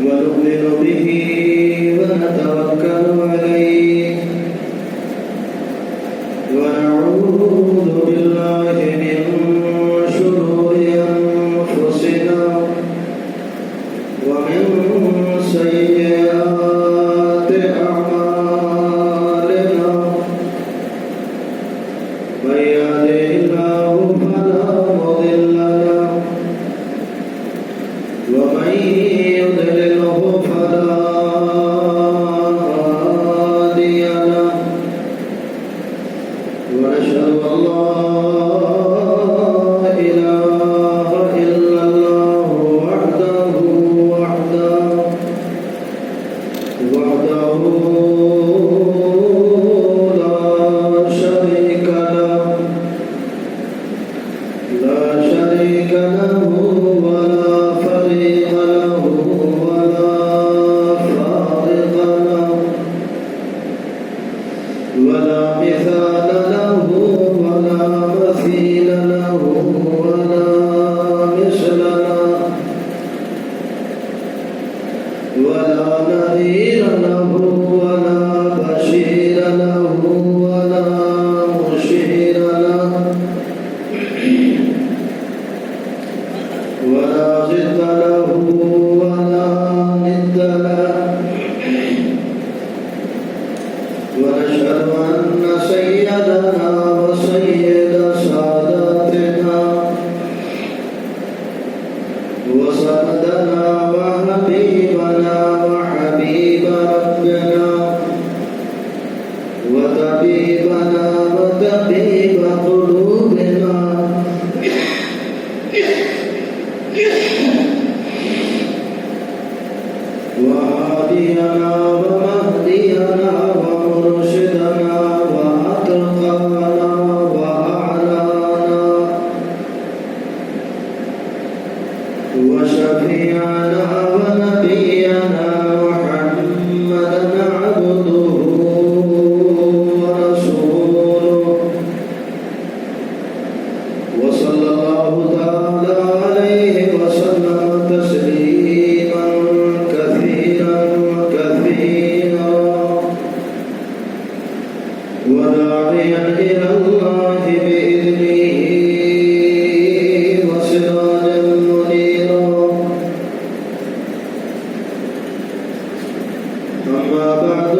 ونؤمن به ونتوكل عليه ونعوذ بالله من شرور أنفسنا ومن سيئات أعمالنا من يهده الله فلا مضل له ومن يضلله فلا هادي له ونشهد أن لا إله إلا الله وحده لا شريك له ولا فريق له ولا فارق له ولا مثال له ولا مثيل له ولا مثل له ولا نذير له ولا بشير له ولا مشير له ولا ضد له ولا ند له ونشهد أن سيدنا وسيد ساداتنا وسندنا وحبيبنا وحبيب ربنا وطبيبنا وطبيب قلوبنا وهادينا ومهدينا ومرشدنا وأتقانا وأعلانا وشفيعنا ونبينا محمدا عبده ورسوله وصلى الله تعالى عليه وسلم تسليما كثيرا وداعيا إلى الله بإذنه وسراجا منيرا أما بعد